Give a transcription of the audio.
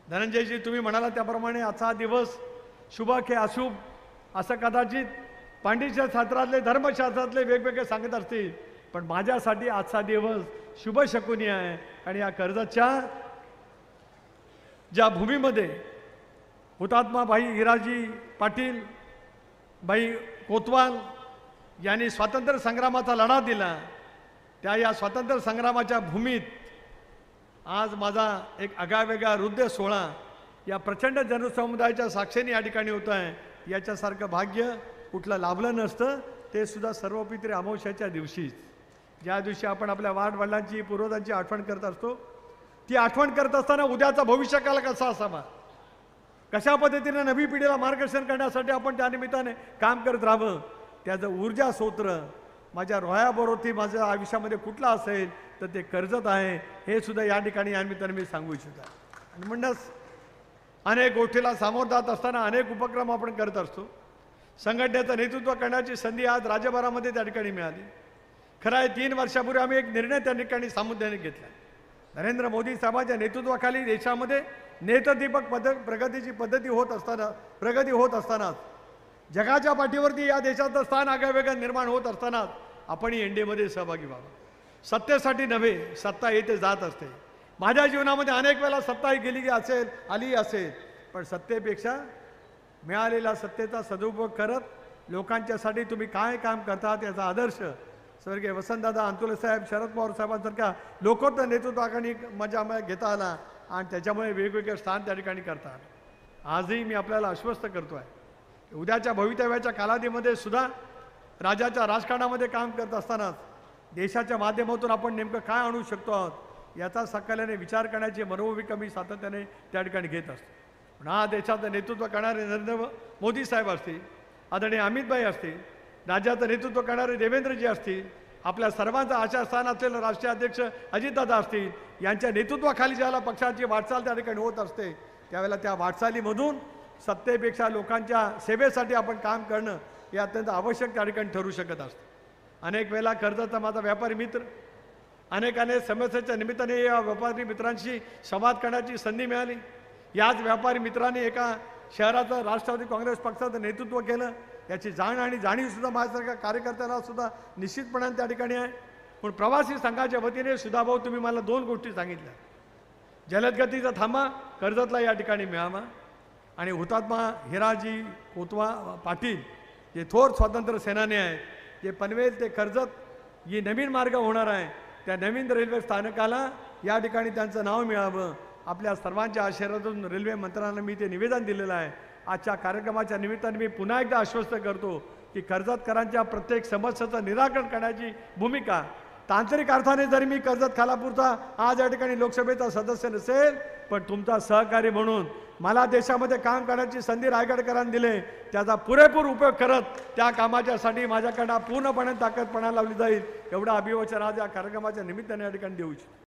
धनंजयजी तुम्ही म्हणाला त्याप्रमाणे आजचा दिवस शुभ की अशुभ असं कदाचित पांडित्य शास्त्रातले धर्मशास्त्रातले वेगवेगळे सांगत असतील, पण माझ्यासाठी आजचा दिवस शुभ शकुनी आहे। आणि या कर्जतच्या ज्या भूमीमध्ये हुतात्मा भाई हिराजी पाटील भाई कोतवाल यांनी स्वातंत्र्य संग्रामाचा लढा दिला, त्या या स्वातंत्र्य संग्रामाच्या भूमीत आज माझा एक आगळावेगळा हृदय सोहळा या प्रचंड जनसमुदायाच्या साक्षीने या ठिकाणी होत आहे। याच्यासारखं भाग्य कुठलं लाभलं नसतं, ते सुद्धा सर्वपित्री अमावस्याच्या दिवशीच, ज्या दिवशी आपण आपल्या वाडवडिलांची पूर्वजांची आठवण करत असतो। ती आठवण करत असताना उद्याचा भविष्यकाल कसा असावा, कशा पद्धतीने नवी पिढीला मार्गदर्शन करण्यासाठी आपण त्या निमित्ताने काम करत राहावं, त्याचं ऊर्जा स्तोत्र माझ्या रोह्याबरोबर माझ्या आयुष्यामध्ये कुठलं असेल तर ते कर्जत आहे, हे सुद्धा या ठिकाणी या निमित्ताने मी सांगू इच्छितो। आणि म्हणूनच अनेक गोष्टीला सामोरं जात असताना अनेक उपक्रम आपण करत असतो। संघटनेचं नेतृत्व करण्याची संधी आज राज्यभरामध्ये त्या ठिकाणी मिळाली। खरं आहे 3 वर्षापूर्वी आम्ही एक निर्णय त्या ठिकाणी सामुदायाने घेतला। नरेंद्र मोदी साहेबांच्या नेतृत्वाखाली देशामध्ये नेत्रदीपक प्रगतीची प्रगती होत असताना जगाच्या पाठीवरती या देशाचं स्थान आगळेवेगळं निर्माण होत असताना आपण एनडीएमध्ये सहभागी व्हावं। सत्तेसाठी नव्हे, सत्ता येते जात असते। माझ्या जीवनामध्ये अनेक वेळा सत्ता गेली आली असेल, पण सत्तेपेक्षा मिळालेल्या सत्तेचा सदुपयोग करत लोकांच्यासाठी तुम्ही काय काम करतात याचा आदर्श स्वर्गीय वसंतदादा अंतुले साहेब, शरद पवार साहेबांसारख्या लोकोत्तर नेतृत्वाखाली माझ्या घेता आला आणि त्याच्यामुळे वेगवेगळे स्थान त्या ठिकाणी करता आलं। आजही मी आपल्याला आश्वस्त करतो आहे, उद्याच्या भवितव्याच्या कालावधीमध्ये सुद्धा राज्याच्या राजकारणामध्ये काम करत असताना देशाच्या माध्यमातून आपण नेमकं काय आणू शकतो आहोत याचा सकाळने विचार करण्याची मनोभूमिका मी सातत्याने त्या ठिकाणी घेत असतो। पण हा देशाचं नेतृत्व करणारे नरेंद्र मोदी साहेब असतील, आदरणीय अमितभाई असतील, राज्याचं नेतृत्व करणारे देवेंद्रजी असतील, आपल्या सर्वांचा आशास्थान असलेलं राष्ट्रीय अध्यक्ष अजितदादा असतील, यांच्या नेतृत्वाखाली ज्याला पक्षाची वाटचाल त्या ठिकाणी होत असते, त्यावेळेला त्या वाटचालीमधून सत्तेपेक्षा लोकांच्या सेवेसाठी आपण काम करणं हे अत्यंत आवश्यक त्या ठिकाणी ठरू शकत असतं। अनेक वेळेला कर्जतचा माझा व्यापारी मित्र, अनेक समस्येच्या निमित्ताने या व्यापारी मित्रांशी संवाद करण्याची संधी मिळाली। याच व्यापारी मित्रांनी एका शहराचं राष्ट्रवादी काँग्रेस पक्षाचं नेतृत्व केलं, याची जाण आणि जाणीवसुद्धा माझ्यासारख्या कार्यकर्त्याला सुद्धा निश्चितपणाने त्या ठिकाणी आहे। पण प्रवासी संघाच्या वतीने सुधाभाऊ तुम्ही मला 2 गोष्टी सांगितल्या, जलदगतीचा थांबा कर्जतला या ठिकाणी मिळावा आणि हुतात्मा हिराजी पाटील जे थोर स्वातंत्र्य सेनानी आहेत, जे पनवेल ते कर्जत ही नवीन मार्ग होणार आहे, त्या नवीन रेल्वे स्थानकाला या ठिकाणी त्यांचं नाव मिळावं, आपल्या सर्वांच्या आशीर्वादातून रेल्वे मंत्र्यांना मी ते निवेदन दिलेलं आहे। आजच्या कार्यक्रमाच्या निमित्ताने मी पुन्हा एकदा आश्वस्त करतो की कर्जतकरांच्या प्रत्येक समस्येचं निराकरण करण्याची भूमिका, तांत्रिक अर्थाने जरी मी कर्जत खालापूरचा आज या ठिकाणी लोकसभेचा सदस्य नसेल, पण तुमचा सहकारी म्हणून मला देशामध्ये काम करण्याची संधी रायगडकरांनी दिली, त्याचा पुरेपूर उपयोग करत त्या कामाच्यासाठी माझ्याकडनं पूर्णपणे ताकदपणा लावली जाईल, एवढा अभिवचन आज या कार्यक्रमाच्या निमित्ताने या ठिकाणी देऊ इच्छितो।